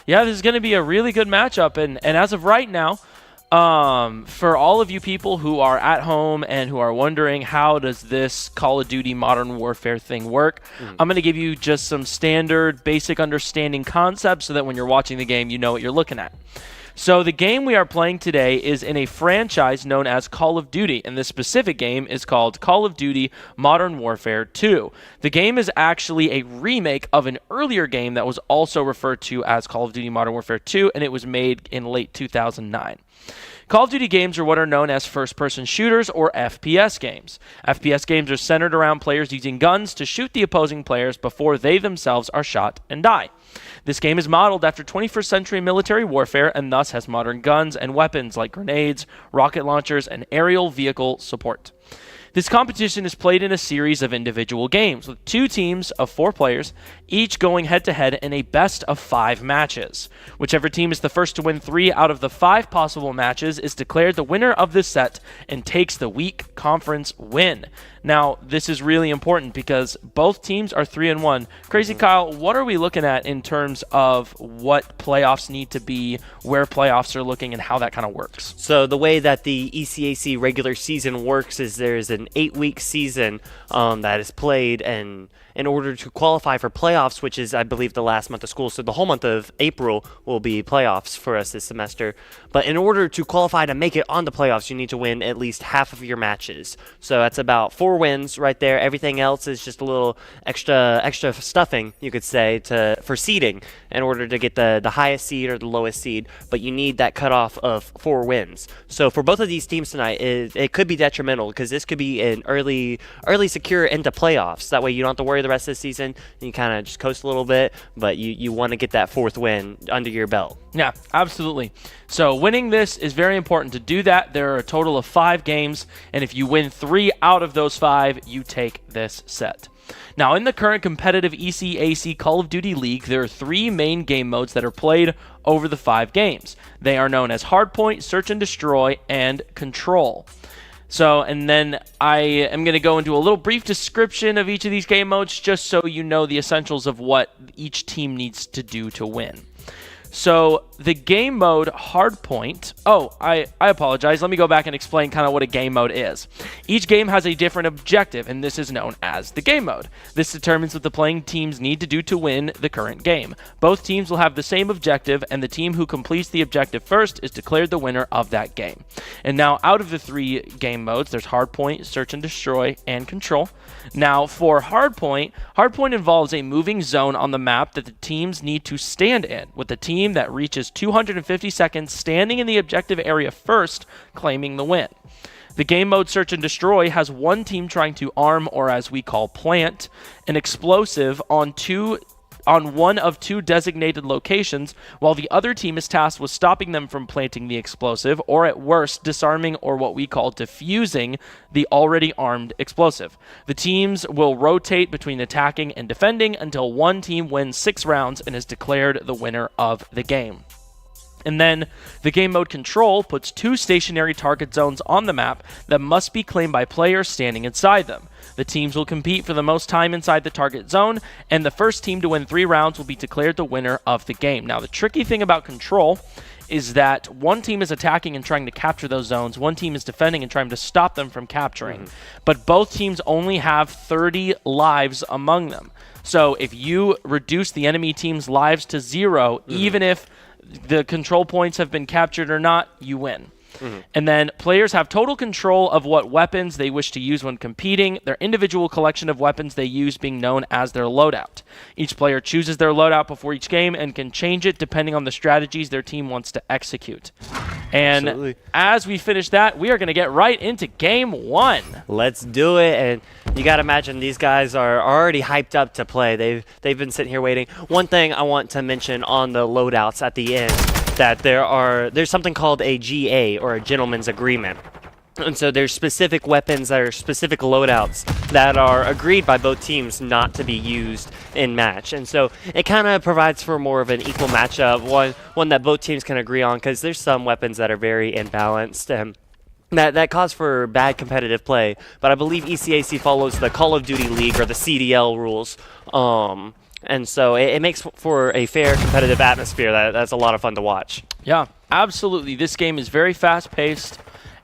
Yeah, this is going to be a really good matchup. And as of right now, for all of you people who are at home and who are wondering how does this Call of Duty Modern Warfare thing work, I'm going to give you just some standard basic understanding concepts so that when you're watching the game, you know what you're looking at. So the game we are playing today is in a franchise known as Call of Duty, and this specific game is called Call of Duty Modern Warfare 2. The game is actually a remake of an earlier game that was also referred to as Call of Duty Modern Warfare 2, and it was made in late 2009. Call of Duty games are what are known as first-person shooters or FPS games. FPS games are centered around players using guns to shoot the opposing players before they themselves are shot and die. This game is modeled after 21st century military warfare and thus has modern guns and weapons like grenades, rocket launchers, and aerial vehicle support. This competition is played in a series of individual games, with 2 teams of 4 players, each going head-to-head in a best-of-5 matches. Whichever team is the first to win 3 out of the 5 possible matches is declared the winner of this set and takes the week conference win. Now, this is really important because both teams are 3-1. Crazy Kyle, what are we looking at in terms of what playoffs need to be, where playoffs are looking, and how that kind of works? So the way that the ECAC regular season works is there's an 8-week season that is played, and in order to qualify for playoffs, which is, I believe, the last month of school, so the whole month of April will be playoffs for us this semester. But in order to qualify to make it on the playoffs, you need to win at least half of your matches. So that's about 4 wins right there. Everything else is just a little extra stuffing, you could say, for seeding in order to get the highest seed or the lowest seed. But you need that cutoff of 4 wins. So for both of these teams tonight, it could be detrimental because this could be an early secure into playoffs. That way you don't have to worry the rest of the season, and you kind of just coast a little bit, but you want to get that 4th win under your belt. Yeah, absolutely. So winning this is very important. To do that, there are a total of 5 games, and if you win 3 out of those 5, you take this set. Now, in the current competitive ECAC Call of Duty League, there are 3 main game modes that are played over the 5 games. They are known as Hardpoint, Search and Destroy, and Control. So, and then I am going to go into a little brief description of each of these game modes just so you know the essentials of what each team needs to do to win. So the game mode Hardpoint, I apologize. Let me go back and explain kind of what a game mode is. Each game has a different objective, and this is known as the game mode. This determines what the playing teams need to do to win the current game. Both teams will have the same objective, and the team who completes the objective first is declared the winner of that game. And now out of the 3 game modes, there's Hardpoint, Search and Destroy, and Control. Now for Hardpoint involves a moving zone on the map that the teams need to stand in, with the team that reaches 250 seconds standing in the objective area first claiming the win. The game mode Search and Destroy has one team trying to arm, or as we call plant, an explosive on one of 2 designated locations, while the other team is tasked with stopping them from planting the explosive, or at worst, disarming or what we call defusing the already armed explosive. The teams will rotate between attacking and defending until one team wins 6 rounds and is declared the winner of the game. And then the game mode Control puts 2 stationary target zones on the map that must be claimed by players standing inside them. The teams will compete for the most time inside the target zone, and the first team to win 3 rounds will be declared the winner of the game. Now, the tricky thing about Control is that one team is attacking and trying to capture those zones, one team is defending and trying to stop them from capturing. But both teams only have 30 lives among them. So if you reduce the enemy team's lives to 0, even if the control points have been captured or not, you win. And then players have total control of what weapons they wish to use when competing, their individual collection of weapons they use being known as their loadout. Each player chooses their loadout before each game and can change it depending on the strategies their team wants to execute. And as we finish that, we are going to get right into game 1. Let's do it. And you got to imagine these guys are already hyped up to play. They've been sitting here waiting. One thing I want to mention on the loadouts at the end, that there's something called a GA, or a gentleman's agreement. And so there's specific weapons that are specific loadouts that are agreed by both teams not to be used in match. And so it kind of provides for more of an equal matchup, one that both teams can agree on, because there's some weapons that are very imbalanced and that cause for bad competitive play. But I believe ECAC follows the Call of Duty League, or the CDL rules, And so it makes for a fair competitive atmosphere that's a lot of fun to watch. Yeah, absolutely. This game is very fast-paced,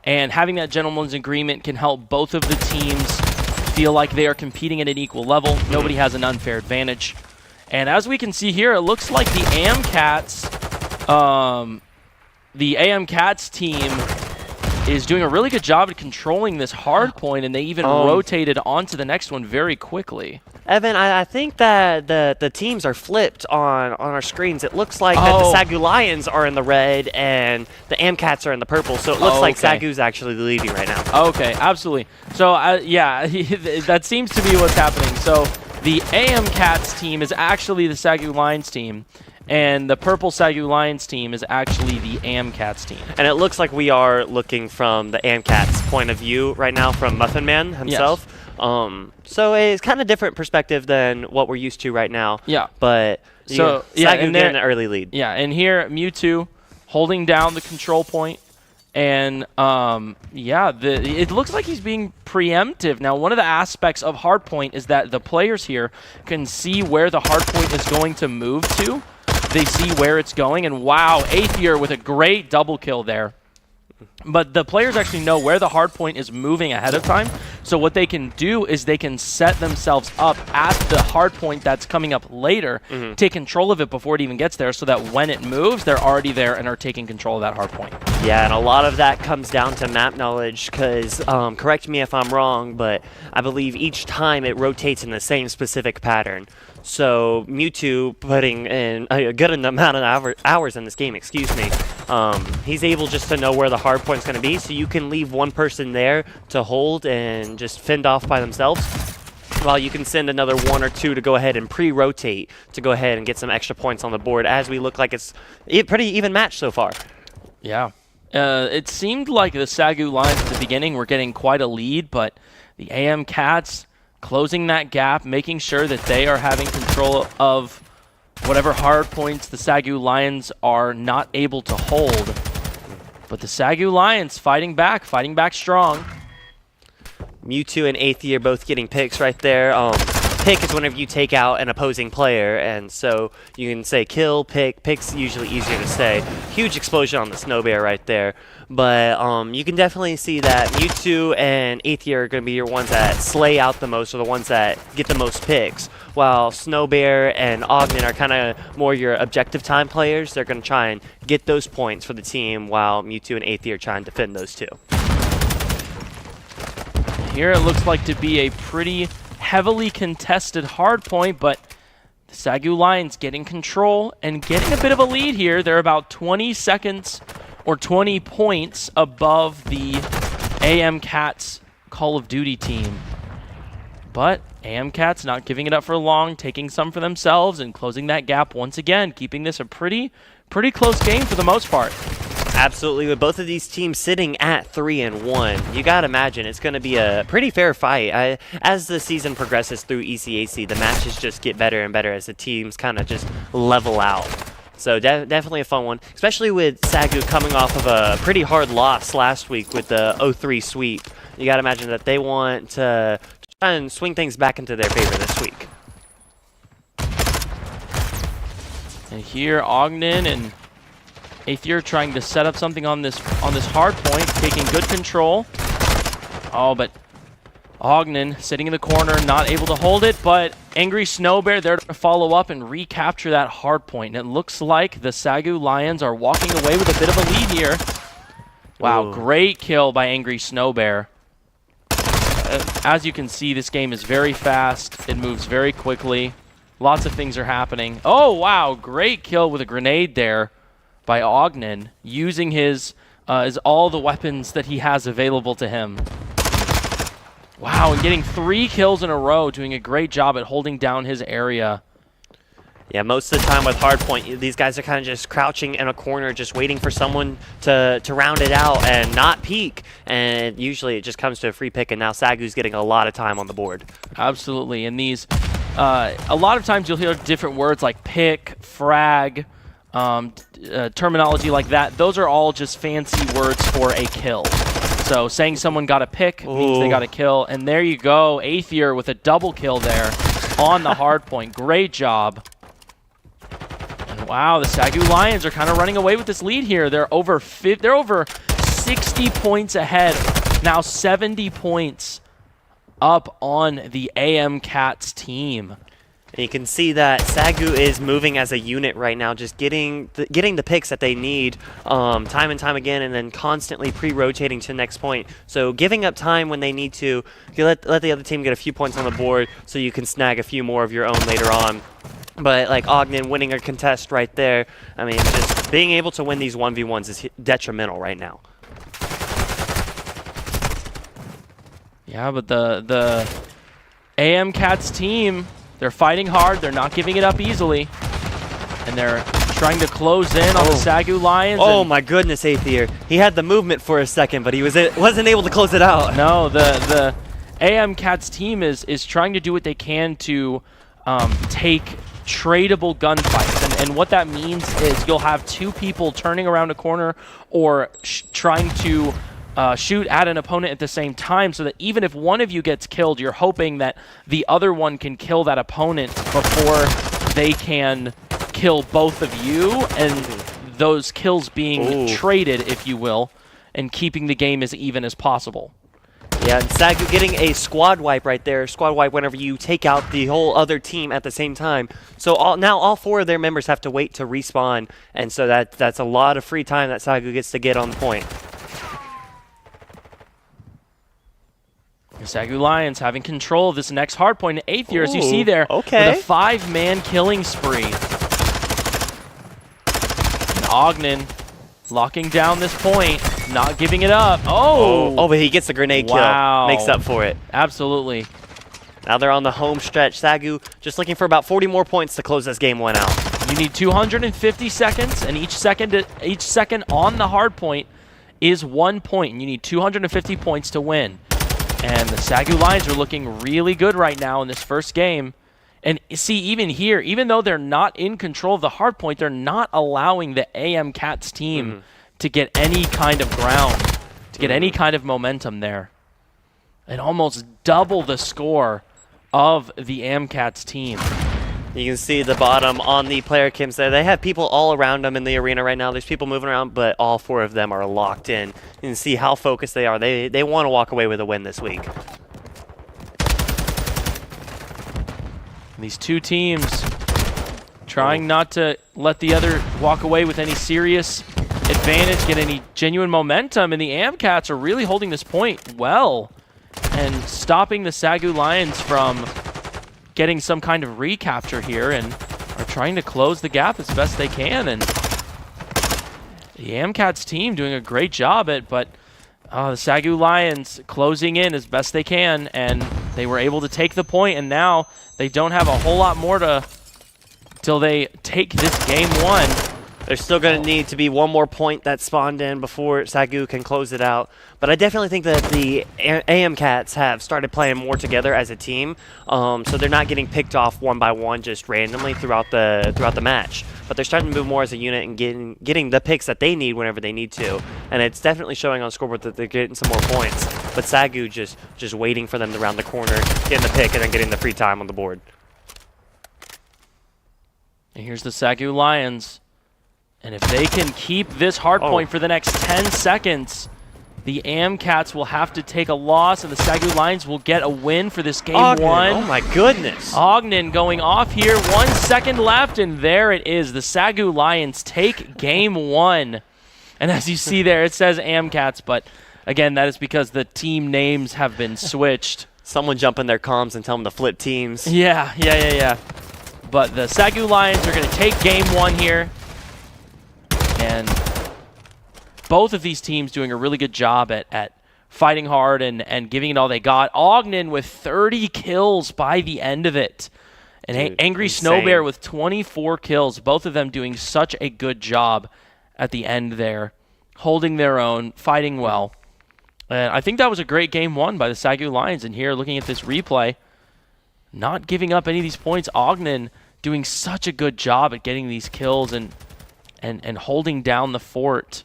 and having that gentleman's agreement can help both of the teams feel like they are competing at an equal level. Nobody has an unfair advantage. And as we can see here, it looks like the AMCats team is doing a really good job at controlling this hard point, and they even rotated onto the next one very quickly. Evan, I think that the teams are flipped on our screens. It looks like that the SAGU Lions are in the red and the AMCats are in the purple, so it looks like SAGU's actually leading right now. Okay, absolutely. So, yeah, that seems to be what's happening. So the AMCats team is actually the SAGU Lions team, and the purple SAGU Lions team is actually the AMCats team. And it looks like we are looking from the AMCats point of view right now from Muffin Man himself. Yes. So it's kind of different perspective than what we're used to right now. Yeah. But so SAGU getting an early lead. Yeah, and here MW2 holding down the control point. And yeah, it looks like he's being preemptive. Now, one of the aspects of hardpoint is that the players here can see where the hardpoint is going to move to. They see where it's going, and wow, Aether with a great double kill there. But the players actually know where the hardpoint is moving ahead of time, so what they can do is they can set themselves up at the hardpoint that's coming up later, take control of it before it even gets there, so that when it moves, they're already there and are taking control of that hardpoint. Yeah, and a lot of that comes down to map knowledge, because, correct me if I'm wrong, but I believe each time it rotates in the same specific pattern. So MW2 putting in a good amount of hours in this game, excuse me, he's able just to know where the hard point's going to be, so you can leave one person there to hold and just fend off by themselves, while you can send another one or two to go ahead and pre-rotate to go ahead and get some extra points on the board, as we look like it's a pretty even match so far. Yeah. It seemed like the SAGU Lions at the beginning were getting quite a lead, but the AMCats closing that gap, making sure that they are having control of whatever hard points the SAGU Lions are not able to hold. But the SAGU Lions fighting back strong. MW2 and Aether both getting picks right there. Pick is whenever you take out an opposing player, and so you can say kill, pick. Pick's usually easier to say. Huge explosion on the Snow Bear right there. But you can definitely see that MW2 and Aether are going to be your ones that slay out the most, or the ones that get the most picks, while Snow Bear and Ogden are kind of more your objective time players. They're going to try and get those points for the team, while MW2 and Aether are trying to defend those two. Here it looks like to be a pretty heavily contested hard point, but the SAGU Lions getting control and getting a bit of a lead here. They're about 20 seconds or 20 points above the AMCats Call of Duty team. But AMCats not giving it up for long, taking some for themselves and closing that gap once again, keeping this a pretty close game for the most part. Absolutely, with both of these teams sitting at 3-1, you gotta imagine it's going to be a pretty fair fight. As the season progresses through ECAC, the matches just get better and better as the teams kind of just level out. So definitely a fun one, especially with SAGU coming off of a pretty hard loss last week with the 0-3 sweep. You gotta imagine that they want to try and swing things back into their favor this week. And here Ogden and Aether trying to set up something on this hard point, taking good control. Oh, but Ogden sitting in the corner, not able to hold it, but Angry Snow Bear there to follow up and recapture that hard point. And it looks like the SAGU Lions are walking away with a bit of a lead here. Wow, ooh. Great kill by Angry Snow Bear. As you can see, this game is very fast. It moves very quickly. Lots of things are happening. Oh, wow, great kill with a grenade there by Ogden, using his all the weapons that he has available to him. Wow, and getting 3 kills in a row, doing a great job at holding down his area. Yeah, most of the time with hardpoint, these guys are kind of just crouching in a corner, just waiting for someone to round it out and not peek. And usually it just comes to a free pick, and now SAGU's getting a lot of time on the board. Absolutely, and these, a lot of times you'll hear different words like pick, frag, terminology like that. Those are all just fancy words for a kill. So saying someone got a pick means they got a kill, and there you go, Aether with a double kill there. on the hard point. Great job. And wow, the SAGU Lions are kind of running away with this lead here. They're over 60 points ahead. Now 70 points up on the AM Cats team. And you can see that SAGU is moving as a unit right now, just getting the picks that they need time and time again, and then constantly pre-rotating to the next point. So giving up time when they need to, you let the other team get a few points on the board so you can snag a few more of your own later on. But like Ogden winning a contest right there, I mean, just being able to win these 1v1s is detrimental right now. Yeah, but the AM Cats team, they're fighting hard. They're not giving it up easily. And they're trying to close in on the SAGU Lions. Oh my goodness, Aether. He had the movement for a second, but he wasn't able to close it out. No, the AM Cats team is trying to do what they can to take tradable gunfights. And what that means is you'll have two people turning around a corner or trying to shoot at an opponent at the same time, so that even if one of you gets killed, you're hoping that the other one can kill that opponent before they can kill both of you, and those kills being traded, if you will, and keeping the game as even as possible. Yeah, and SAGU getting a squad wipe right there. Squad wipe whenever you take out the whole other team at the same time. So now all four of their members have to wait to respawn, and so that's a lot of free time that SAGU gets to get on the point. The SAGU Lions having control of this next hardpoint in 8th year, as you see there, with a 5-man killing spree. And Ogden locking down this point, not giving it up. Oh, but he gets the grenade kill. Makes up for it. Absolutely. Now they're on the home stretch. SAGU just looking for about 40 more points to close this game 1 out. You need 250 seconds, and each second on the hardpoint is 1 point, and you need 250 points to win. And the SAGU Lions are looking really good right now in this first game. And see, even here, even though they're not in control of the hardpoint, they're not allowing the AM Cats team to get any kind of ground, to get any kind of momentum there. And almost double the score of the AM Cats team. You can see the bottom on the player cams there. They have people all around them in the arena right now. There's people moving around, but all four of them are locked in. You can see how focused they are. They want to walk away with a win this week. These two teams trying not to let the other walk away with any serious advantage, get any genuine momentum, and the AMCats are really holding this point well and stopping the SAGU Lions from getting some kind of recapture here, and are trying to close the gap as best they can. And the AMCats team doing a great job at, but the SAGU Lions closing in as best they can, and they were able to take the point, and now they don't have a whole lot more till they take this game 1. There's still going to need to be one more point that's spawned in before SAGU can close it out. But I definitely think that the AM Cats have started playing more together as a team, so they're not getting picked off one by one just randomly throughout the match. But they're starting to move more as a unit and getting the picks that they need whenever they need to. And it's definitely showing on scoreboard that they're getting some more points. But SAGU just waiting for them to round the corner, getting the pick, and then getting the free time on the board. And here's the SAGU Lions. And if they can keep this hardpoint for the next 10 seconds, the AMCats will have to take a loss, and the SAGU Lions will get a win for this game 1. Oh my goodness. Ogden going off here. 1 second left, and there it is. The SAGU Lions take game 1. And as you see there, it says AMCats, but again, that is because the team names have been switched. Someone jump in their comms and tell them to flip teams. Yeah. But the SAGU Lions are going to take game 1 here. And both of these teams doing a really good job at fighting hard and giving it all they got. Ogden with 30 kills by the end of it. And Dude, Angry insane. Snow Bear with 24 kills. Both of them doing such a good job at the end there. Holding their own, fighting well. And I think that was a great game 1 by the SAGU Lions. And here, looking at this replay, not giving up any of these points. Ogden doing such a good job at getting these kills and holding down the fort.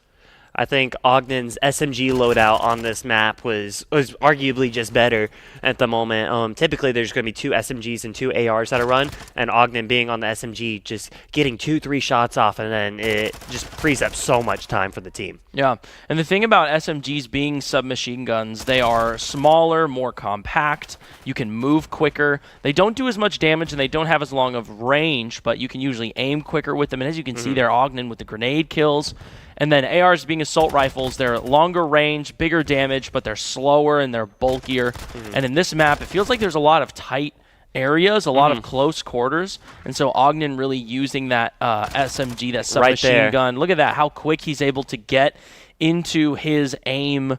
I think Ogden's SMG loadout on this map was arguably just better at the moment. Typically, there's going to be 2 SMGs and 2 ARs that are run, and Ogden being on the SMG, just getting 2-3 shots off, and then it just frees up so much time for the team. Yeah, and the thing about SMGs being submachine guns, they are smaller, more compact. You can move quicker. They don't do as much damage, and they don't have as long of range, but you can usually aim quicker with them. And as you can see there, Ogden with the grenade kills. And then ARs being assault rifles, they're longer range, bigger damage, but they're slower and they're bulkier. And in this map, it feels like there's a lot of tight areas, a lot of close quarters. And so Ogden really using that SMG, that submachine gun. Look at that, how quick he's able to get into his aim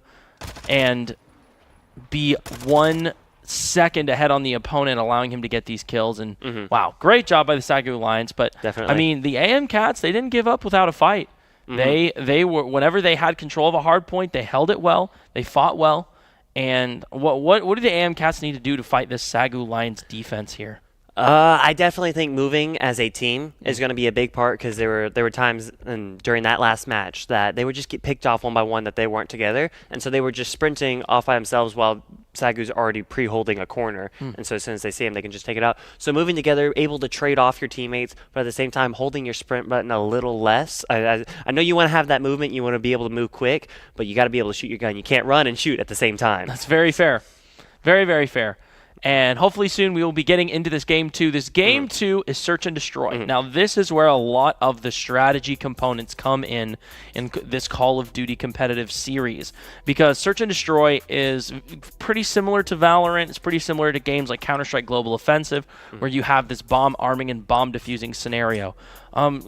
and be 1 second ahead on the opponent, allowing him to get these kills. And wow, great job by the SAGU Lions. But Definitely. I mean, the AM Cats, they didn't give up without a fight. They were, whenever they had control of a hard point, they held it well, they fought well. And what do the AM Cats need to do to fight this SAGU Lions defense here? I definitely think moving as a team is going to be a big part, because there were times during that last match that they would just get picked off one by one, that they weren't together, and so they were just sprinting off by themselves while SAGU's already pre-holding a corner, and so as soon as they see him, they can just take it out. So moving together, able to trade off your teammates, but at the same time holding your sprint button a little less. I know you want to have that movement, you want to be able to move quick, but you got to be able to shoot your gun. You can't run and shoot at the same time. That's very fair. Very, very fair. And hopefully soon we will be getting into this Game 2. This Game 2 is Search and Destroy. Now, this is where a lot of the strategy components come in this Call of Duty competitive series. Because Search and Destroy is pretty similar to Valorant. It's pretty similar to games like Counter-Strike Global Offensive, where you have this bomb arming and bomb defusing scenario.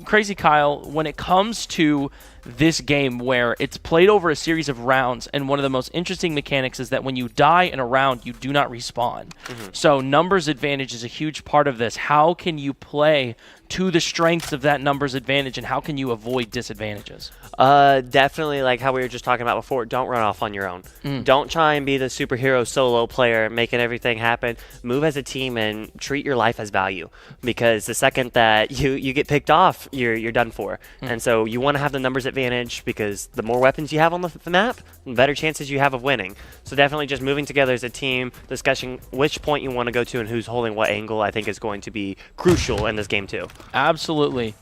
Crazy Kyle, when it comes to this game where it's played over a series of rounds, and one of the most interesting mechanics is that when you die in a round, you do not respawn. So numbers advantage is a huge part of this. How can you play to the strengths of that numbers advantage, and how can you avoid disadvantages? Definitely, like how we were just talking about before, don't run off on your own. Don't try and be the superhero solo player making everything happen. Move as a team and treat your life as value, because the second that you get picked off, you're done for. And so you want to have the numbers advantage, because the more weapons you have on the map, the better chances you have of winning. So definitely just moving together as a team, discussing which point you want to go to and who's holding what angle, I think is going to be crucial in this game too. Absolutely.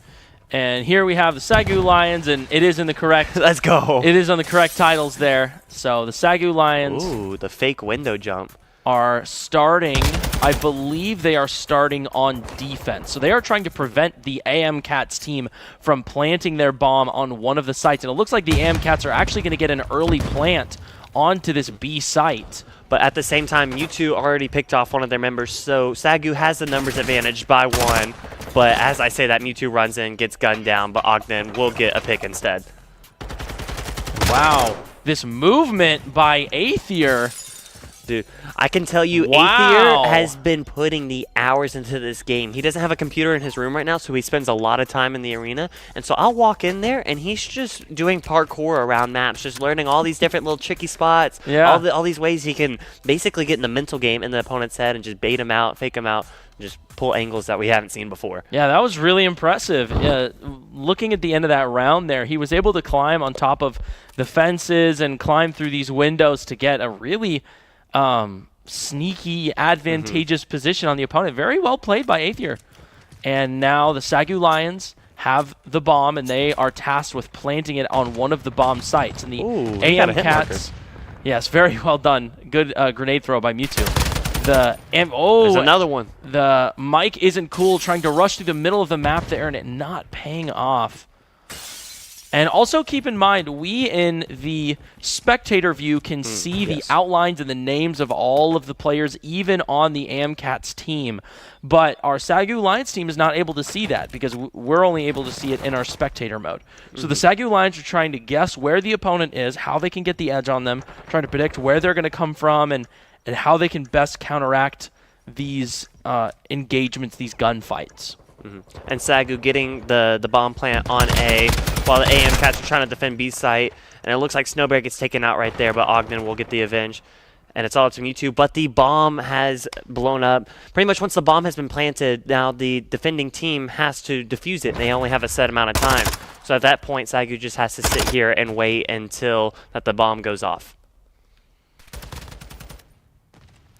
And here we have the SAGU Lions, and it is in the correct... Let's go. It is on the correct titles there. So the SAGU Lions... Ooh, the fake window jump. ...are starting... I believe they are starting on defense. So they are trying to prevent the AM Cats team from planting their bomb on one of the sites. And it looks like the AM Cats are actually going to get an early plant onto this B site. But at the same time, MW2 already picked off one of their members, so SAGU has the numbers advantage by 1. But as I say that, MW2 runs in, gets gunned down, but Ogden will get a pick instead. Wow. This movement by Aether. Dude, I can tell you, Wow. Aether has been putting the hours into this game. He doesn't have a computer in his room right now, so he spends a lot of time in the arena. And so I'll walk in there, and he's just doing parkour around maps, just learning all these different little tricky spots, all these ways he can basically get in the mental game in the opponent's head and just bait him out, fake him out, just pull angles that we haven't seen before. Yeah, that was really impressive. Looking at the end of that round there, he was able to climb on top of the fences and climb through these windows to get a really... sneaky, advantageous position on the opponent. Very well played by Aether. And now the SAGU Lions have the bomb, and they are tasked with planting it on one of the bomb sites. And the AM Cats... Yes, very well done. Good grenade throw by MW2. There's another one. The mic isn't cool, trying to rush through the middle of the map there, and it not paying off. And also keep in mind, we in the spectator view can see the outlines and the names of all of the players, even on the AMCATS team. But our SAGU Lions team is not able to see that, because we're only able to see it in our spectator mode. So the SAGU Lions are trying to guess where the opponent is, how they can get the edge on them, trying to predict where they're going to come from, and how they can best counteract these engagements, these gunfights. And SAGU getting the bomb plant on A, while the AM Cats are trying to defend B site. And it looks like Snowbear gets taken out right there, but Ogden will get the avenge. and it's all up to MW2, but the bomb has blown up. Pretty much once the bomb has been planted, now the defending team has to defuse it. They only have a set amount of time. So at that point, SAGU just has to sit here and wait until that the bomb goes off.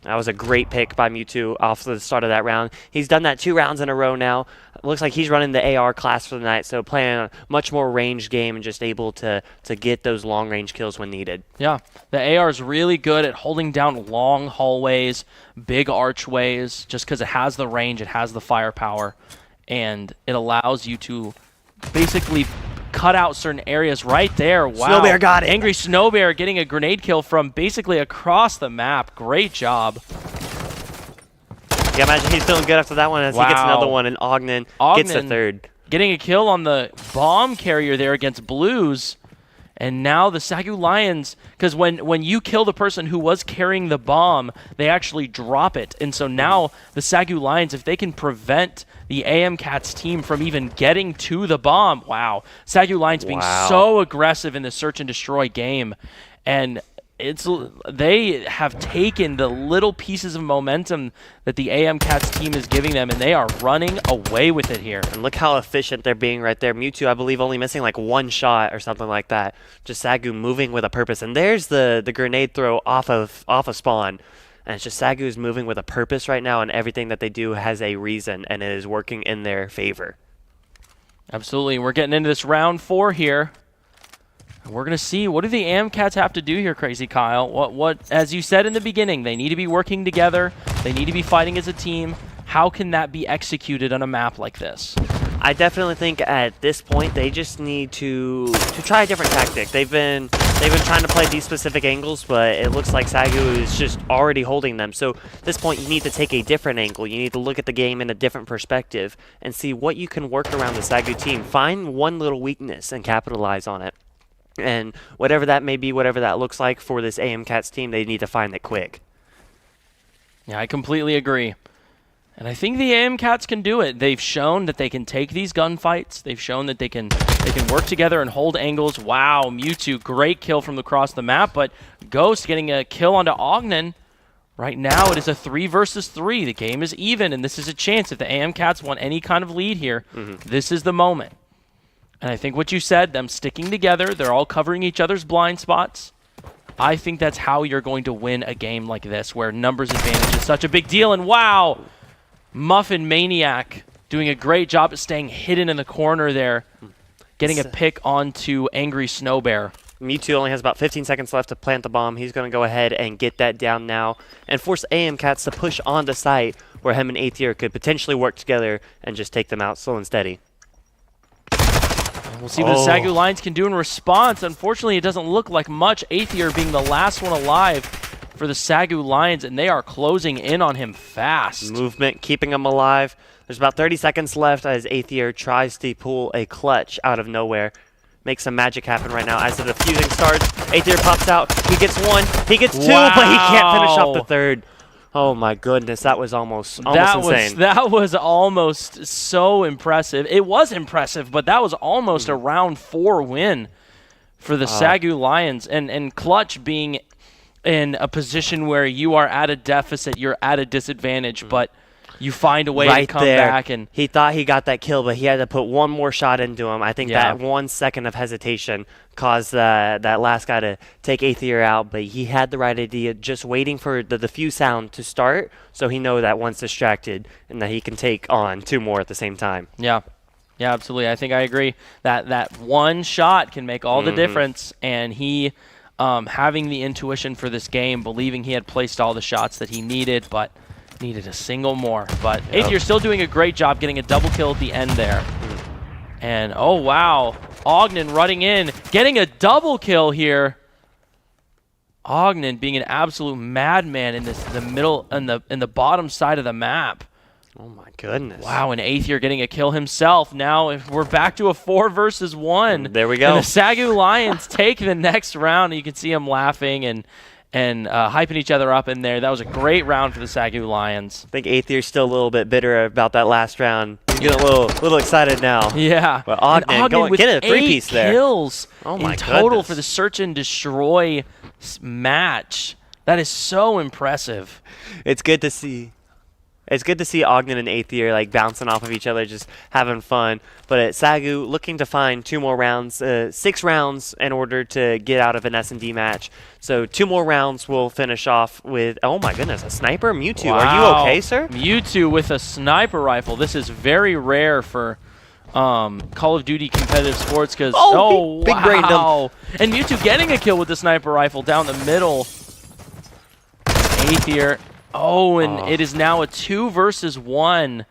That was a great pick by MW2 off the start of that round. He's done that 2 rounds in a row now. It looks like he's running the AR class for the night, so playing a much more ranged game and just able to get those long-range kills when needed. Yeah, the AR is really good at holding down long hallways, big archways, just because it has the range, it has the firepower, and it allows you to basically cut out certain areas right there. Wow. Snowbear got it. Angry Snowbear getting a grenade kill from basically across the map. Great job. Yeah, imagine he's feeling good after that one as he gets another one, and Ogden gets the third. Getting a kill on the bomb carrier there against Blues. And now the SAGU Lions, because when you kill the person who was carrying the bomb, they actually drop it. And so now the SAGU Lions, if they can prevent the AMCats team from even getting to the bomb, wow. SAGU Lions being so aggressive in the search and destroy game. And they have taken the little pieces of momentum that the AMCats team is giving them, and they are running away with it here. And look how efficient they're being right there. MW2, I believe, only missing like 1 shot or something like that. Just SAGU moving with a purpose. And there's the grenade throw off of spawn. And it's just SAGU's moving with a purpose right now, and everything that they do has a reason, and it is working in their favor. Absolutely. We're getting into this round 4 here. We're going to see, what do the AMCats have to do here, Crazy Kyle? What, as you said in the beginning, they need to be working together. They need to be fighting as a team. How can that be executed on a map like this? I definitely think at this point they just need to try a different tactic. They've been trying to play these specific angles, but it looks like SAGU is just already holding them. So at this point you need to take a different angle. You need to look at the game in a different perspective and see what you can work around the SAGU team. Find one little weakness and capitalize on it. And whatever that may be, whatever that looks like for this AMCats team, they need to find it quick. Yeah, I completely agree. And I think the AMCats can do it. They've shown that they can take these gunfights. They've shown that they can work together and hold angles. Wow, MW2, great kill from across the map, but Ghost getting a kill onto Ogden. Right now it is a 3 versus 3. The game is even, and this is a chance. If the AMCats want any kind of lead here, this is the moment. And I think what you said, them sticking together, they're all covering each other's blind spots. I think that's how you're going to win a game like this, where numbers advantage is such a big deal. And wow, Muffin Maniac doing a great job at staying hidden in the corner there, getting a pick onto Angry Snowbear. MW2 only has about 15 seconds left to plant the bomb. He's going to go ahead and get that down now and force AMCats to push on the site where him and Aether could potentially work together and just take them out slow and steady. We'll see what the SAGU Lions can do in response. Unfortunately, it doesn't look like much. Aether being the last one alive for the SAGU Lions, and they are closing in on him fast. Movement keeping him alive. There's about 30 seconds left as Aether tries to pull a clutch out of nowhere. Make some magic happen right now as the defusing starts. Aether pops out. He gets 1. He gets 2, but he can't finish off the 3rd. Oh my goodness, that was almost insane. That was almost so impressive. It was impressive, but that was almost a round 4 win for the SAGU Lions. And Clutch being in a position where you are at a deficit, you're at a disadvantage, but you find a way to come back. And he thought he got that kill, but he had to put 1 more shot into him. I think that 1 second of hesitation caused that last guy to take Aether out, but he had the right idea, just waiting for the defuse sound to start so he know that one's distracted and that he can take on 2 more at the same time. Yeah, absolutely. I think I agree. That 1 shot can make all the difference, and he having the intuition for this game, believing he had placed all the shots that he needed, but needed a single more. But Aether still doing a great job getting a double kill at the end there. And oh wow, Ogden running in, getting a double kill here. Ogden being an absolute madman in the middle, in the bottom side of the map. Oh my goodness. Wow, and Aether getting a kill himself. Now if we're back to a 4 versus 1. There we go. And the SAGU Lions take the next round, and you can see them laughing and hyping each other up in there. That was a great round for the SAGU Lions. I think Aether's still a little bit bitter about that last round. Getting a little excited now. Yeah. But Ogden with get a 3-piece there. 8 kills oh my in total goodness. for the search and destroy match. That is so impressive. It's good to see. It's good to see Ogden and Aether like bouncing off of each other, just having fun. But at SAGU, looking to find 2 more rounds, 6 rounds in order to get out of an S&D match. So 2 more rounds will finish off with, oh my goodness, a sniper? Mewtwo, Wow. are you okay, sir? Mewtwo with a sniper rifle. This is very rare for Call of Duty competitive sports because, big brain wow. And Mewtwo getting a kill with the sniper rifle down the middle. Aether. Oh, and it is now a 2 versus 1.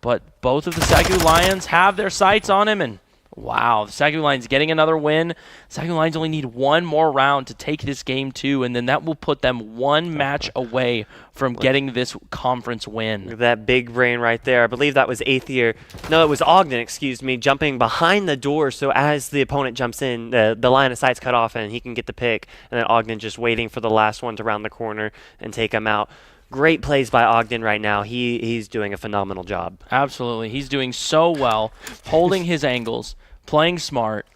But both of the SAGU Lions have their sights on him. And wow, the SAGU Lions getting another win. SAGU Lions only need 1 more round to take this game 2. And then that will put them 1 match away from getting this conference win. That big brain right there. I believe that was Aether. No, it was Ogden, excuse me, jumping behind the door. So as the opponent jumps in, the line of sight's cut off and he can get the pick. And then Ogden just waiting for the last one to round the corner and take him out. Great plays by Ogden right now. He's doing a phenomenal job. Absolutely. He's doing so well, holding his angles, playing smart,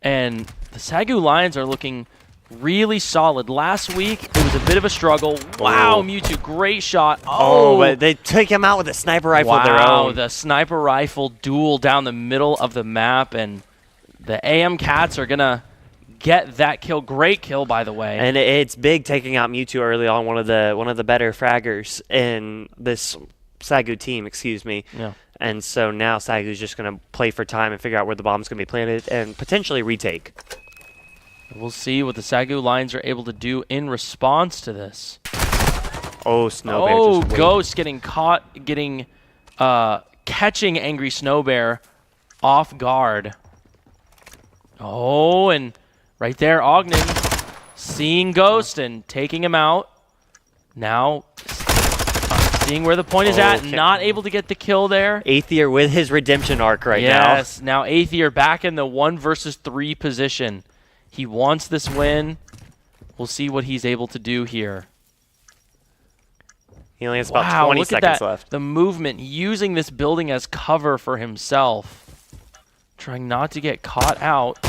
and the SAGU Lions are looking really solid. Last week, it was a bit of a struggle. Wow, Mewtwo, great shot. Oh, but they took him out with a sniper rifle of their own. The sniper rifle duel down the middle of the map, and the AM Cats are going to get that kill. Great kill, by the way. And it's big taking out Mewtwo early on, one of the better fraggers in this SAGU team, excuse me. Yeah. And so now SAGU's just going to play for time and figure out where the bomb's going to be planted and potentially retake. We'll see what the SAGU Lions are able to do in response to this. Oh, Snowbear. Oh, just Ghost getting caught, catching Angry Snowbear off guard. Oh, and right there, Ogden seeing Ghost and taking him out. Now, seeing where the point is at, not able to get the kill there. Aether with his redemption arc now. Yes, now Aether back in the 1 versus 3 position. He wants this win. We'll see what he's able to do here. He only has about 20 seconds left. The movement, using this building as cover for himself. Trying not to get caught out.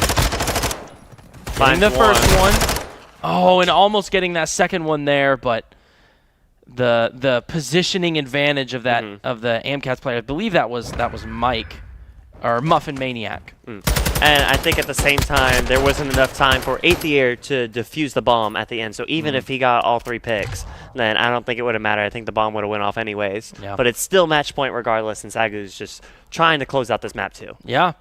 Getting the first one. Oh, and almost getting that second one there, but the positioning advantage of that of the AmCats player, I believe that was Mike or Muffin Maniac. And I think at the same time there wasn't enough time for Aether to defuse the bomb at the end. So even if he got all 3 picks, then I don't think it would have mattered. I think the bomb would have went off anyways. Yeah. But it's still match point regardless, and SAGU's just trying to close out this map too. Yeah.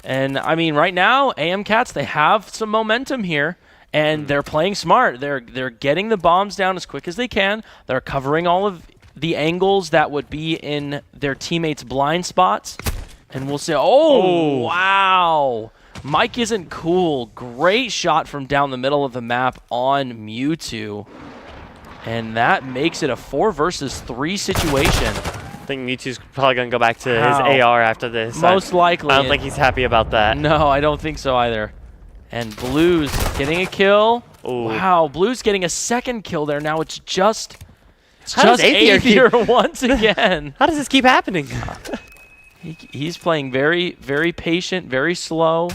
And I mean, right now, AmCats, they have some momentum here, and they're playing smart. They're getting the bombs down as quick as they can. They're covering all of the angles that would be in their teammates' blind spots. And we'll say, oh, wow. Mike isn't cool. Great shot from down the middle of the map on Mewtwo. And that makes it a 4 versus 3 situation. I think Mewtwo's probably going to go back to his AR after this. Most likely. I don't think he's happy about that. No, I don't think so either. And Blues getting a kill. Ooh. Wow, Blues getting a second kill there. Now it's just Aether once again. How does this keep happening? He's playing very, very patient, very slow.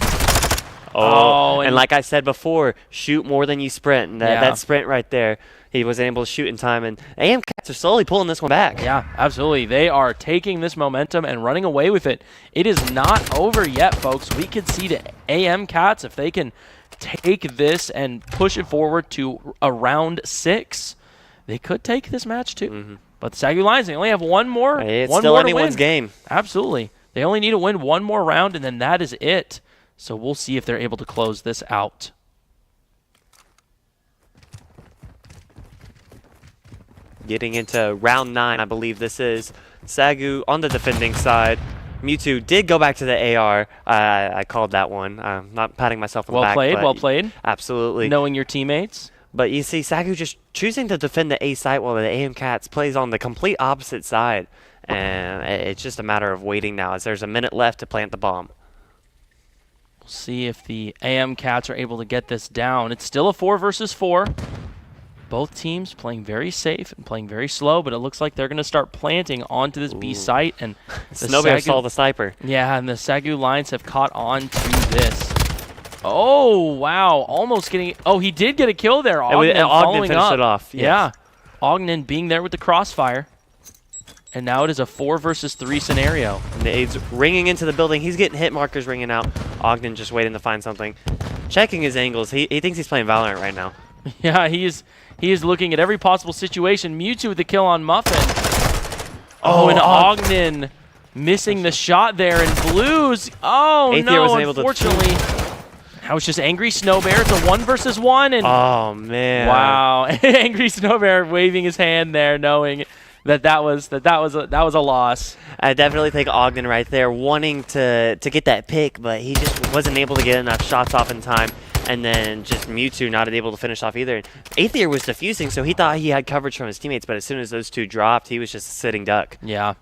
And like I said before, shoot more than you sprint. And that sprint right there, he wasn't able to shoot in time. And AmCats are slowly pulling this one back. Yeah, absolutely. They are taking this momentum and running away with it. It is not over yet, folks. We could see the AmCats, if they can take this and push it forward to a round 6, they could take this match too. But the SAGU Lions, they only have one more. It's still anyone's game. Absolutely. They only need to win one more round, and then that is it. So we'll see if they're able to close this out. Getting into round 9, I believe this is. SAGU on the defending side. Mewtwo did go back to the AR. I called that one. I'm not patting myself on the back. Well played. Absolutely. Knowing your teammates. But you see, SAGU just choosing to defend the A site while the AmCats plays on the complete opposite side. And it's just a matter of waiting now as there's a minute left to plant the bomb. We'll see if the AmCats are able to get this down. It's still a 4 versus 4. Both teams playing very safe and playing very slow, but it looks like they're going to start planting onto this B site. And Snowbear saw the sniper. Yeah, and the SAGU Lions have caught on to this. Oh, wow. Almost getting... Oh, he did get a kill there. Ogden following finished up. it off. Yes. Yeah. Ogden being there with the crossfire. And now it is a 4 versus 3 scenario. Nades ringing into the building. He's getting hit markers ringing out. Ogden just waiting to find something. Checking his angles. He thinks he's playing Valorant right now. Yeah, he is looking at every possible situation. Mewtwo with the kill on Muffin. Oh, and Ogden missing the shot there. And Blues, oh no, unfortunately. Now it's just Angry Snow Bear. It's a 1 versus 1. And oh, man. Wow. Angry Snow Bear waving his hand there, knowing that was a loss. I definitely think Ogden right there wanting to get that pick, but he just wasn't able to get enough shots off in time. And then just Mewtwo not able to finish off either. Aether was defusing, so he thought he had coverage from his teammates, but as soon as those two dropped, he was just a sitting duck. Yeah.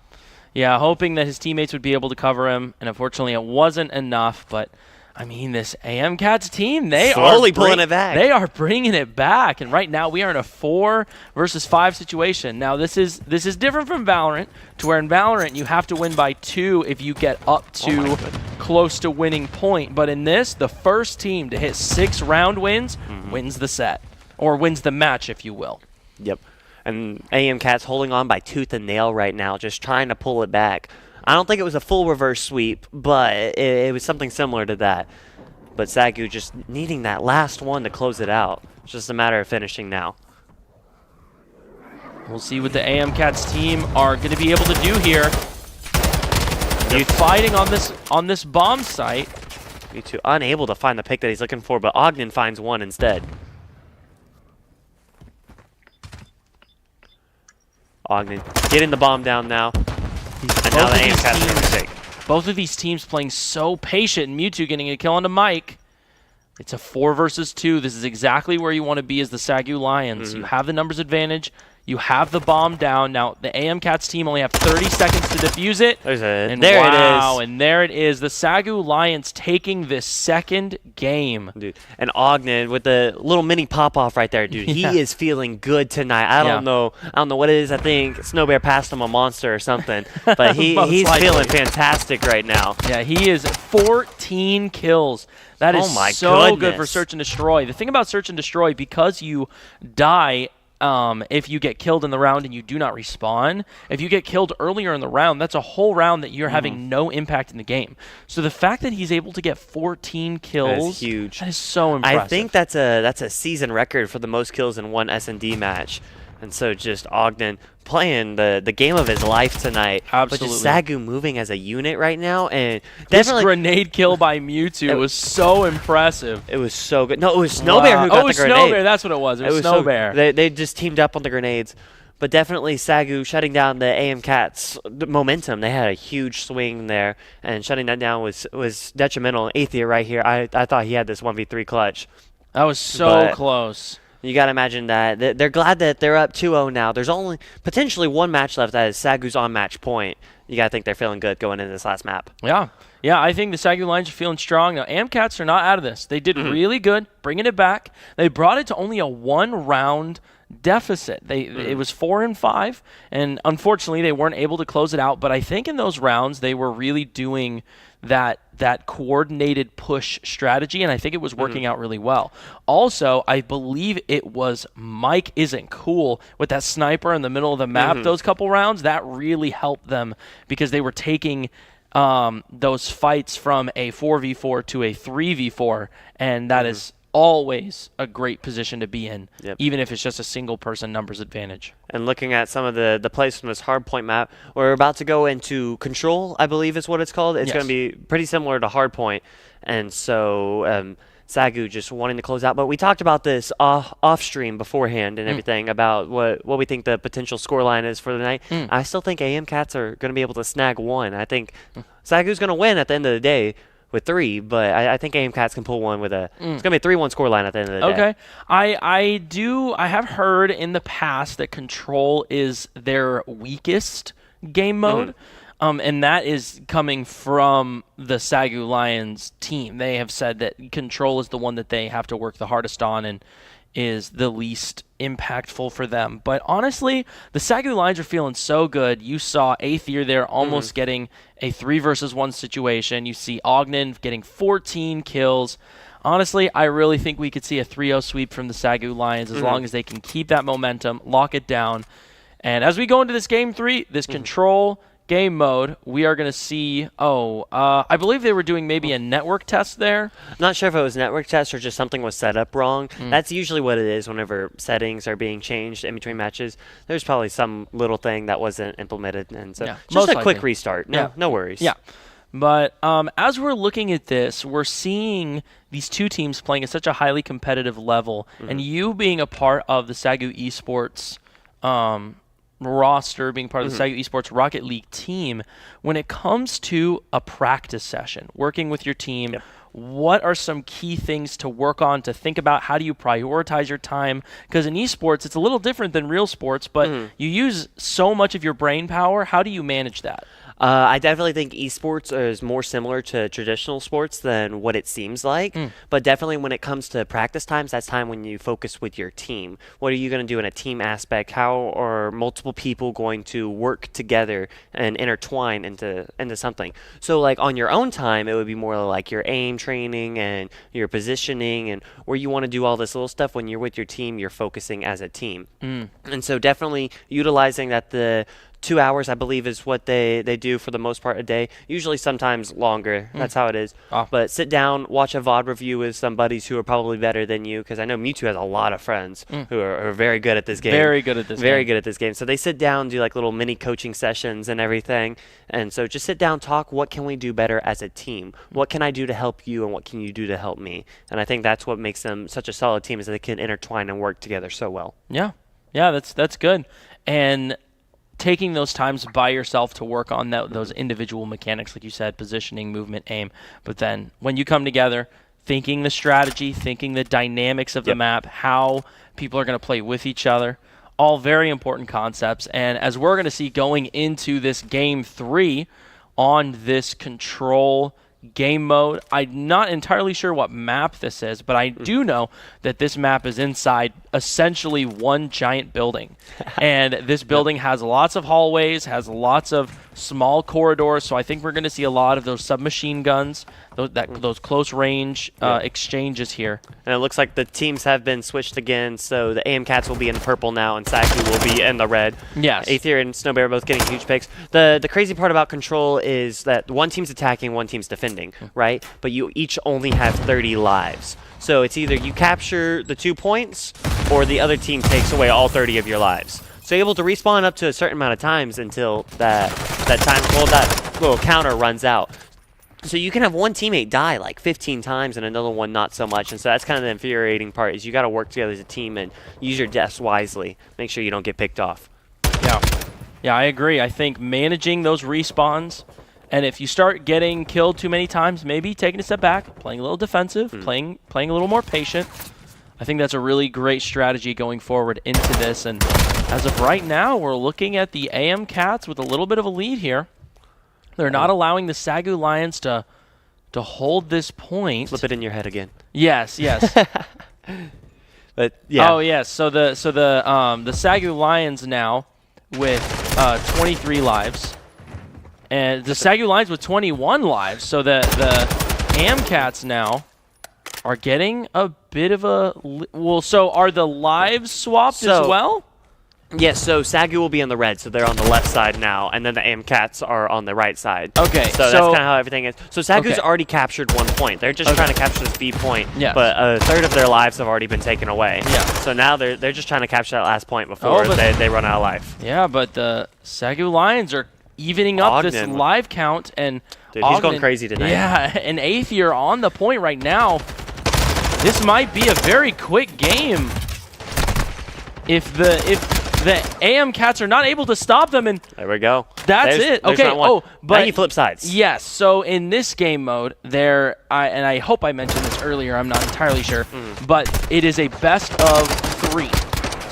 Yeah, hoping that his teammates would be able to cover him, and unfortunately it wasn't enough, but I mean, this AM Cats team, they slowly pulling it back. They are bringing it back, and right now we are in a 4 versus 5 situation. Now this is different from Valorant, to where in Valorant you have to win by 2 if you get up to close to winning point. But in this, the first team to hit 6 round wins wins the set, or wins the match, if you will. Yep. And AM Cats holding on by tooth and nail right now, just trying to pull it back. I don't think it was a full reverse sweep, but it was something similar to that. But SAGU just needing that last one to close it out. It's just a matter of finishing now. We'll see what the AM Cats team are going to be able to do here. They're fighting on this bomb site. Mewtwo unable to find the pick that he's looking for, but Ogden finds one instead. Ogden getting the bomb down now. And now the AM Cats are going to take. Both of these teams playing so patient, and Mewtwo getting a kill onto Mike. It's a 4 versus 2. This is exactly where you want to be as the SAGU Lions. You have the numbers advantage. You have the bomb down. Now, the AM Cats team only have 30 seconds to defuse it. There it is. And there it is. The SAGU Lions taking this second game. Dude, and Ogden with the little mini pop-off right there, dude. He is feeling good tonight. I don't know what it is. I think Snow Bear passed him a monster or something. But he's feeling fantastic right now. Yeah, he is 14 kills. That is so good for Search and Destroy. The thing about Search and Destroy, because you die if you get killed in the round and you do not respawn, if you get killed earlier in the round, that's a whole round that you're having no impact in the game. So the fact that he's able to get 14 kills, that is huge. That is so impressive. I think that's a season record for the most kills in one S&D match. And so just Ogden playing the game of his life tonight. Absolutely. But just SAGU moving as a unit right now. And this grenade kill by Mewtwo was so impressive. It was so good. No, it was Snow Bear who got the grenade. Snow Bear, that's what it was. It was Snow Bear. They just teamed up on the grenades. But definitely SAGU shutting down the AM Cats momentum. They had a huge swing there, and shutting that down was detrimental. Aether right here, I thought he had this 1v3 clutch. That was so close. You got to imagine that. They're glad that they're up 2-0 now. There's only potentially one match left. That is SAGU's on match point. You got to think they're feeling good going into this last map. Yeah. Yeah, I think the SAGU Lions are feeling strong. Now, AmCats are not out of this. They did really good, bringing it back. They brought it to only a 1-round deficit. It was 4-5, and unfortunately they weren't able to close it out. But I think in those rounds they were really doing that coordinated push strategy, and I think it was working out really well. Also, I believe it was Mike Isn't Cool with that sniper in the middle of the map. Those couple rounds, that really helped them because they were taking those fights from a 4v4 to a 3v4, and that is always a great position to be in, even if it's just a single person numbers advantage. And looking at some of the plays from this hardpoint map, we're about to go into Control, I believe is what it's called. It's going to be pretty similar to hardpoint, and so SAGU just wanting to close out. But we talked about this off stream beforehand and everything about what we think the potential scoreline is for the night. I still think AM Cats are going to be able to snag one. I think SAGU's going to win at the end of the day with 3, but I think AM Cats can pull one with a it's going to be a 3-1 scoreline at the end of the day. Okay. I have heard in the past that Control is their weakest game mode. And that is coming from the SAGU Lions team. They have said that Control is the one that they have to work the hardest on and is the least impactful for them. But honestly, the SAGU Lions are feeling so good. You saw Aether there almost getting a 3 versus 1 situation. You see Ogden getting 14 kills. honestly, I really think we could see a 3-0 sweep from the SAGU Lions as long as they can keep that momentum, lock it down. And as we go into this game 3, this control game mode, we are going to see, I believe they were doing maybe a network test there. I'm not sure if it was a network test or just something was set up wrong. That's usually what it is whenever settings are being changed in between matches. There's probably some little thing that wasn't implemented, and so just a quick restart. No worries. Yeah. But as we're looking at this, we're seeing these two teams playing at such a highly competitive level, and you being a part of the SAGU Esports roster, being part of the SAGU Esports Rocket League team, when it comes to a practice session, working with your team, what are some key things to work on, to think about? How do you prioritize your time? Because in esports, it's a little different than real sports, but you use so much of your brain power. How do you manage that? I definitely think esports is more similar to traditional sports than what it seems like. But definitely when it comes to practice times, that's time when you focus with your team. What are you going to do in a team aspect? How are multiple people going to work together and intertwine into something? So like on your own time, it would be more like your aim training and your positioning, and where you want to do all this little stuff. When you're with your team, you're focusing as a team. And so definitely utilizing that the 2 hours, I believe, is what they do for the most part a day. Usually sometimes longer. That's how it is. But sit down, watch a VOD review with some buddies who are probably better than you, because I know MW2 has a lot of friends who are very good at this game. Very good at this game. Very good at this game. So they sit down, do like little mini coaching sessions and everything. And so just sit down, talk, what can we do better as a team? What can I do to help you, and what can you do to help me? And I think that's what makes them such a solid team, is that they can intertwine and work together so well. Yeah, that's good. And taking those times by yourself to work on those individual mechanics, like you said, positioning, movement, aim. But then when you come together, thinking the strategy, thinking the dynamics of the map, how people are going to play with each other, all very important concepts. And as we're going to see going into this game 3 on this control game mode, I'm not entirely sure what map this is, but I do know that this map is inside essentially one giant building. And this building has lots of hallways, has lots of small corridors, so I think we're going to see a lot of those submachine guns, those close range exchanges here. And it looks like the teams have been switched again, so the AM Cats will be in purple now, and SAGU will be in the red. Yes. Aether and Snowbear are both getting huge picks. The crazy part about control is that one team's attacking, one team's defending, right? But you each only have 30 lives. So it's either you capture the 2 points, or the other team takes away all 30 of your lives. So you're able to respawn up to a certain amount of times until that little counter runs out. So you can have one teammate die like 15 times and another one not so much. And so that's kind of the infuriating part, is you got to work together as a team and use your deaths wisely. Make sure you don't get picked off. Yeah, I agree. I think managing those respawns, and if you start getting killed too many times, maybe taking a step back, playing a little defensive, playing a little more patient. I think that's a really great strategy going forward into this. And as of right now, we're looking at the AM Cats with a little bit of a lead here. They're not allowing the SAGU Lions to hold this point. Flip it in your head again. Yes. But yeah. Oh yes. So the SAGU Lions now with 23 lives, and the SAGU Lions with 21 lives. So the AM Cats now are getting a bit of a so are the lives swapped as well? Yes, so SAGU will be on the red, so they're on the left side now, and then the AM Cats are on the right side. Okay, so that's kind of how everything is. So SAGU's already captured 1 point. They're just trying to capture this B point, but a third of their lives have already been taken away. Yeah. So now they're just trying to capture that last point before they run out of life. Yeah, but the SAGU Lions are evening up this live count, and dude, he's going crazy tonight. Yeah, and Aether on the point right now. This might be a very quick game if the AM Cats are not able to stop them, and there we go. That's it. Okay. But now you flip sides. Yes. So in this game mode, and I hope I mentioned this earlier. I'm not entirely sure, but it is a best of 3.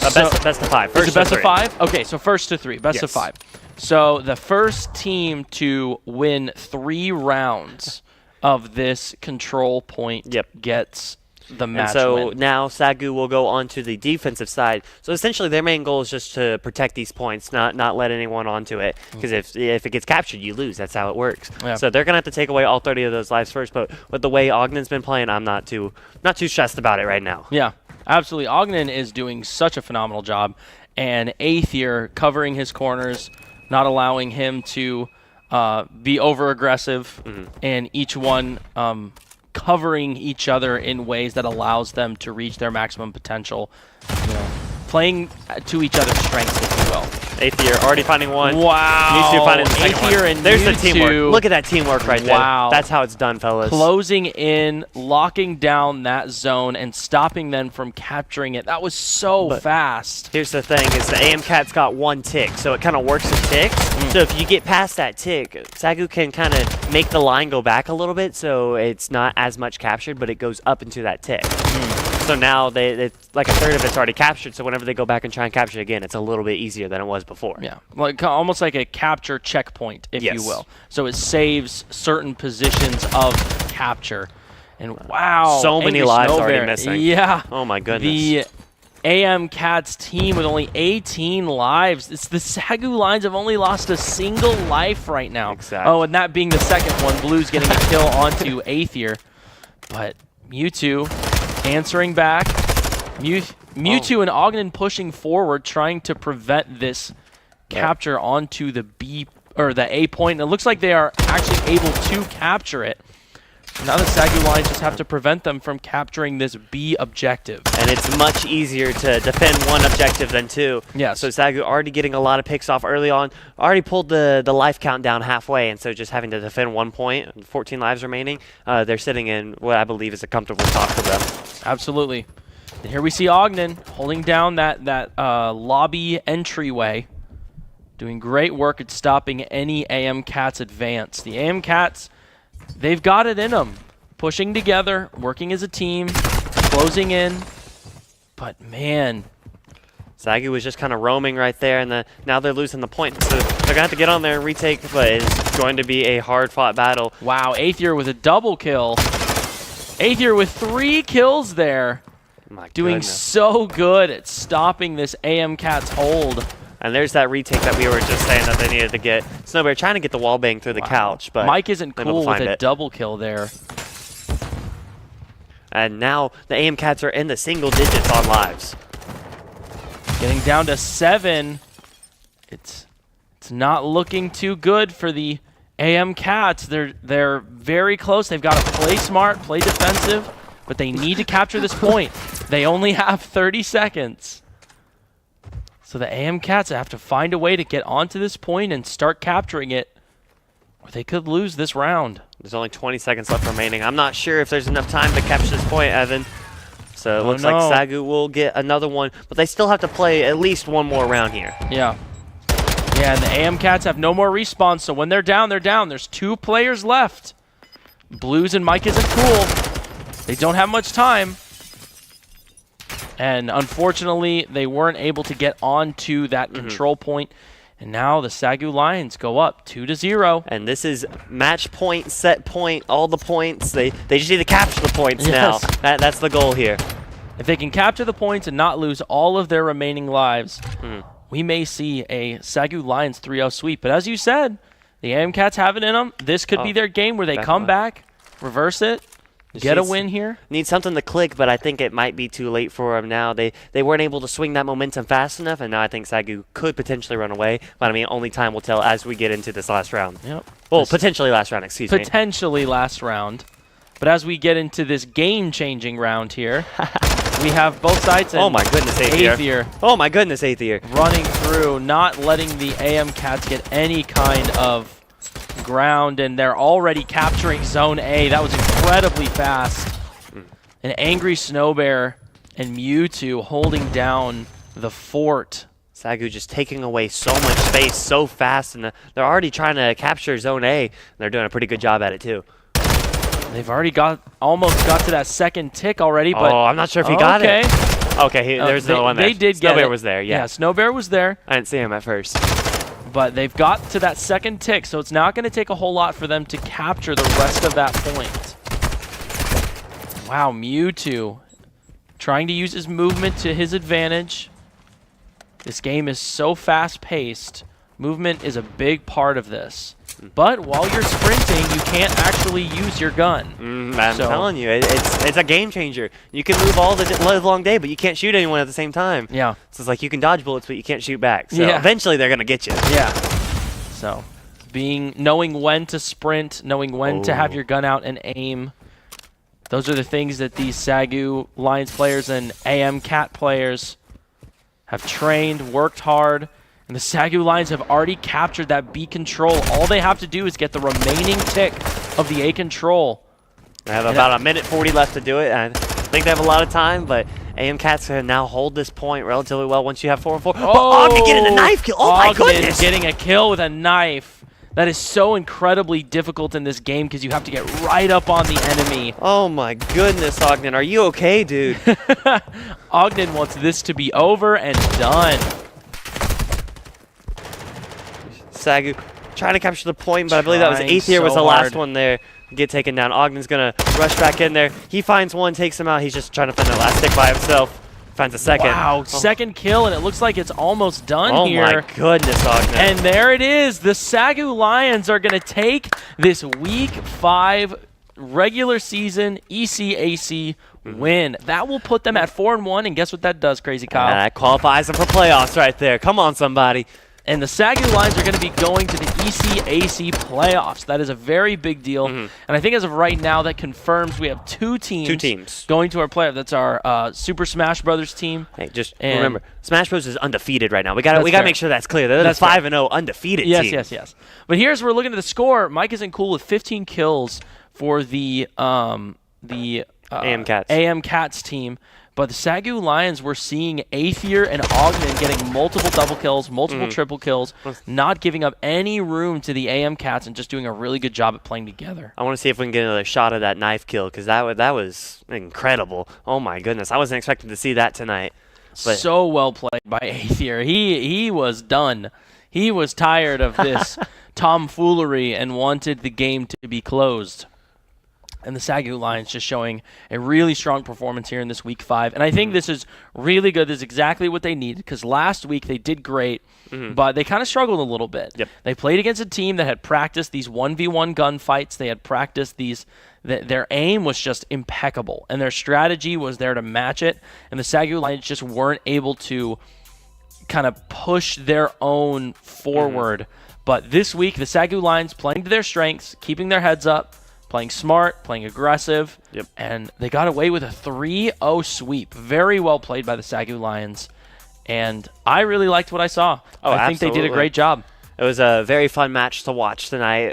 Best of 5. It's a best of 5. Okay. So first to 3, best of 5. So the first team to win 3 rounds of this control point gets the match And so win. now SAGU will go on to the defensive side. So essentially their main goal is just to protect these points, not let anyone onto it. Because if it gets captured, you lose. That's how it works. Yeah. So they're going to have to take away all 30 of those lives first. But with the way Ogden's been playing, I'm not too stressed about it right now. Yeah, absolutely. Ogden is doing such a phenomenal job. And Aether covering his corners, not allowing him to be over-aggressive, and each one covering each other in ways that allows them to reach their maximum potential. You know, playing to each other's strengths, if you will. Aether already finding one. Wow. Mewtwo finding the second Aether one. and There's the Mewtwo. teamwork. Look at that teamwork right there. Wow. That's how it's done, fellas. Closing in, locking down that zone, and stopping them from capturing it. That was so fast. Here's the thing, is the AM Cat's got one tick, so it kind of works in ticks. So if you get past that tick, SAGU can kind of make the line go back a little bit, so it's not as much captured, but it goes up into that tick. So now it's like a third of it's already captured, so whenever they go back and try and capture it again, it's a little bit easier than it was before. Yeah, like almost like a capture checkpoint, if you will. So it saves certain positions of capture. And wow, So many Angry lives Snow already Bear. missing. Yeah. Oh my goodness. The AM Cats team with only 18 lives. It's the SAGU Lions have only lost a single life right now. Exactly. Oh, and that being the second one, Blues getting a kill onto Aether. But Mewtwo answering back. Mewtwo and Ogden pushing forward, trying to prevent this capture onto the B or the A point. And it looks like they are actually able to capture it. Now the SAGU Lions just have to prevent them from capturing this B objective. And it's much easier to defend one objective than two. Yes. So SAGU already getting a lot of picks off early on. Already pulled the life count down halfway, and so just having to defend 1 point, 14 lives remaining, they're sitting in what I believe is a comfortable top for them. Absolutely. And here we see Ogden holding down that lobby entryway, doing great work at stopping any AM Cats advance. The AM Cats, they've got it in them. Pushing together, working as a team, closing in. But man, SAGU was just kind of roaming right there, and now they're losing the point. So they're going to have to get on there and retake, but it's going to be a hard-fought battle. wow, Aether with a double kill. Aether with 3 kills there. My Doing goodness. so good at stopping this AM Cats hold. And there's that retake that we were just saying that they needed to get. Snowbear trying to get the wall bang through the couch, but Mike isn't able to cool with find a it. double kill there. And now the AM Cats are in the single digits on lives. Getting down to 7. It's not looking too good for the AM Cats. They're very close. They've got to play smart, play defensive, but they need to capture this point. They only have 30 seconds. So the AM Cats have to find a way to get onto this point and start capturing it, or they could lose this round. There's only 20 seconds left remaining. I'm not sure if there's enough time to capture this point, Evan. So it looks like SAGU will get another one, but they still have to play at least one more round here. Yeah. Yeah, and the AM Cats have no more respawns, so when they're down, they're down. There's 2 players left. Blues and Mike isn't cool. They don't have much time. And unfortunately, they weren't able to get onto that control point. And now the SAGU Lions go up 2-0. And this is match point, set point, all the points. They just need to capture the points Yes. now. That's the goal here. If they can capture the points and not lose all of their remaining lives, we may see a SAGU Lions 3-0 sweep. But as you said, the AM Cats have it in them. This could be their game where they come back, reverse it, get a win here. Need something to click, but I think it might be too late for them now. They weren't able to swing that momentum fast enough, and now I think SAGU could potentially run away. But I mean, only time will tell as we get into this last round. Yep. Well, potentially last round, excuse me. Potentially last round. But as we get into this game-changing round here, we have both sides. And Oh my goodness, Aether. Oh my goodness, Aether. Running through, not letting the AM Cats get any kind of ground, and they're already capturing Zone A. That was incredibly fast. An Angry Snow Bear and Mewtwo holding down the fort. SAGU just taking away so much space so fast, and they're already trying to capture Zone A. And they're doing a pretty good job at it, too. They've already almost got to that second tick already, but I'm not sure if he got it. Okay, there's no one there. They did get it. Snow Bear was there, yeah. Yeah, Snow Bear was there. I didn't see him at first. But they've got to that second tick, so it's not going to take a whole lot for them to capture the rest of that point. Wow, Mewtwo trying to use his movement to his advantage. This game is so fast-paced. Movement is a big part of this. But while you're sprinting, you can't actually use your gun. I'm telling you, it's a game changer. You can move all the livelong day, but you can't shoot anyone at the same time. Yeah. So it's like you can dodge bullets, but you can't shoot back. So eventually they're going to get you. Yeah. So knowing when to sprint, knowing when to have your gun out and aim, those are the things that these SAGU Lions players and AMCAT players have trained, worked hard. And the SAGU Lions have already captured that B control. All they have to do is get the remaining tick of the A control. They have about a minute 40 left to do it. I think they have a lot of time, but AMCAT's can now hold this point relatively well once you have 4 and 4. Oh, Ogden getting a knife kill. Oh, my goodness. Getting a kill with a knife. That is so incredibly difficult in this game because you have to get right up on the enemy. Oh, my goodness, Ogden. Are you okay, dude? Ogden wants this to be over and done. SAGU trying to capture the point, but I believe that was Aether was the last one there. Get taken down. Ogden's going to rush back in there. He finds one, takes him out. He's just trying to find that last stick by himself. Finds a second. Wow, second kill, and it looks like it's almost done here. Oh, my goodness, Ogden. And there it is. The SAGU Lions are going to take this Week 5 regular season ECAC win. That will put them at 4-1, and guess what that does, Crazy Kyle? That qualifies them for playoffs right there. Come on, somebody. And the SAGU Lions are going to be going to the ECAC playoffs. That is a very big deal. And I think as of right now, that confirms we have two teams going to our playoff. That's our Super Smash Brothers team. Hey, just remember, Smash Bros is undefeated right now. We got to make sure that's clear. They're the 5-0 undefeated team. Yes. But here's we're looking at the score. Mike isn't cool with 15 kills for the AM Cats team. But the SAGU Lions, we're seeing Aether and Ogden getting multiple double kills, multiple triple kills, not giving up any room to the AM Cats and just doing a really good job at playing together. I want to see if we can get another shot of that knife kill because that was incredible. Oh, my goodness. I wasn't expecting to see that tonight. But so well played by Aether. He was done. He was tired of this tomfoolery and wanted the game to be closed. And the SAGU Lions just showing a really strong performance here in this Week 5. And I think this is really good. This is exactly what they needed because last week they did great, but they kind of struggled a little bit. Yep. They played against a team that had practiced these 1v1 gunfights. They had practiced these. Their aim was just impeccable, and their strategy was there to match it. And the SAGU Lions just weren't able to kind of push their own forward. But this week, the SAGU Lions playing to their strengths, keeping their heads up, playing smart, playing aggressive, and they got away with a 3-0 sweep. Very well played by the SAGU Lions, and I really liked what I saw. I think they did a great job. It was a very fun match to watch tonight,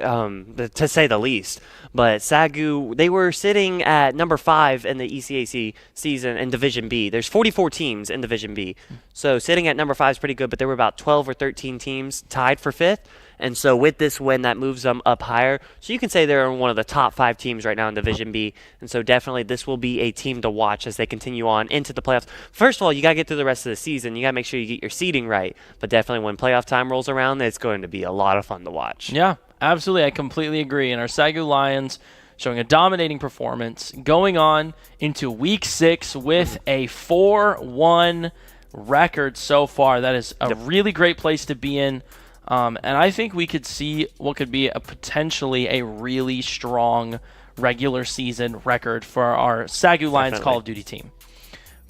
to say the least. But SAGU, they were sitting at number 5 in the ECAC season in Division B. There's 44 teams in Division B. So sitting at number 5 is pretty good, but there were about 12 or 13 teams tied for 5th. And so with this win, that moves them up higher. So you can say they're one of the top 5 teams right now in Division B. And so definitely this will be a team to watch as they continue on into the playoffs. First of all, you got to get through the rest of the season. You got to make sure you get your seeding right. But definitely when playoff time rolls around, it's going to be a lot of fun to watch. Yeah, absolutely. I completely agree. And our SAGU Lions showing a dominating performance, going on into Week 6 with a 4-1 record so far. That is a really great place to be in. And I think we could see what could be potentially a really strong regular season record for our SAGU Lions Call of Duty team.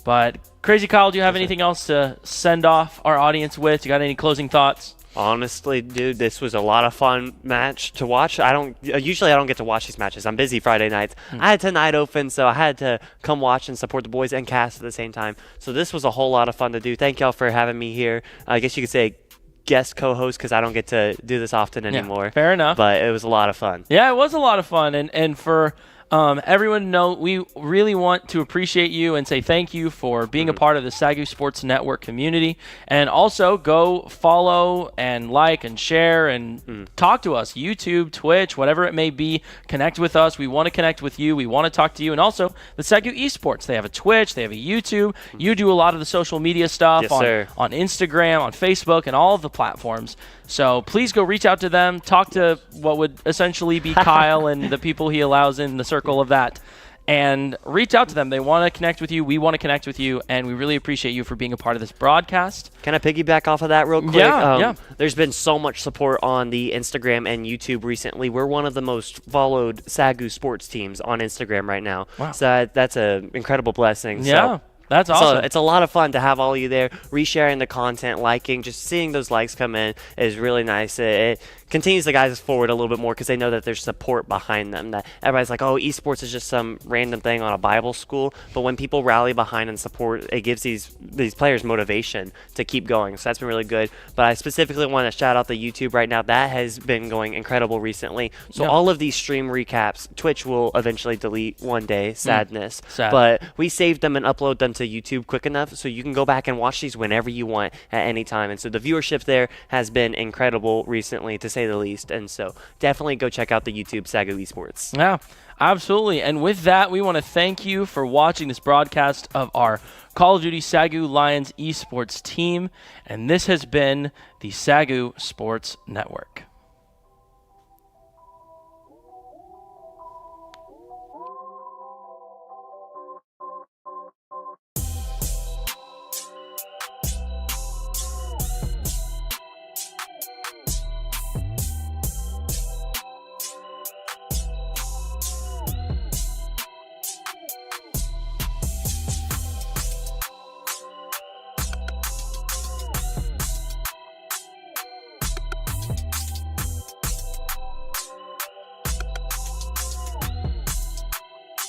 But Crazy Kyle, do you have anything else to send off our audience with? You got any closing thoughts? Honestly, dude, this was a lot of fun match to watch. Usually I don't get to watch these matches. I'm busy Friday nights. I had tonight open, so I had to come watch and support the boys and cast at the same time. So this was a whole lot of fun to do. Thank y'all for having me here. I guess you could say guest co-host because I don't get to do this often anymore. Fair enough. But it was a lot of fun. Yeah, it was a lot of fun. And for everyone to know, we really want to appreciate you and say thank you for being a part of the SAGU Sports Network community. And also go follow and like and share and talk to us. YouTube, Twitch, whatever it may be. Connect with us. We want to connect with you. We want to talk to you. And also the SAGU Esports. They have a Twitch. They have a YouTube. You do a lot of the social media stuff on Instagram, on Facebook, and all of the platforms. So please go reach out to them. Talk to what would essentially be Kyle and the people he allows in the circle of that. and reach out to them. They want to connect with you. We want to connect with you, and we really appreciate you for being a part of this broadcast. Can I piggyback off of that real quick? Yeah. There's been so much support on the Instagram and YouTube recently. We're one of the most followed SAGU sports teams on Instagram right now. Wow. So that's an incredible blessing. Yeah. So That's awesome. it's a lot of fun to have all of you there, resharing the content, liking, just seeing those likes come in is really nice. It continues the guys forward a little bit more because they know that there's support behind them. That everybody's like, oh, esports is just some random thing on a Bible school. But when people rally behind and support, it gives these players motivation to keep going. So that's been really good. But I specifically want to shout out the YouTube right now. That has been going incredible recently. So all of these stream recaps, Twitch will eventually delete one day. Sadness. Sad. But we saved them and upload them to YouTube quick enough so you can go back and watch these whenever you want at any time. And so the viewership there has been incredible recently, to say the least. And so definitely go check out the YouTube SAGU Esports. Yeah, absolutely. And with that, we want to thank you for watching this broadcast of our Call of Duty SAGU Lions esports team. And this has been the SAGU Sports Network.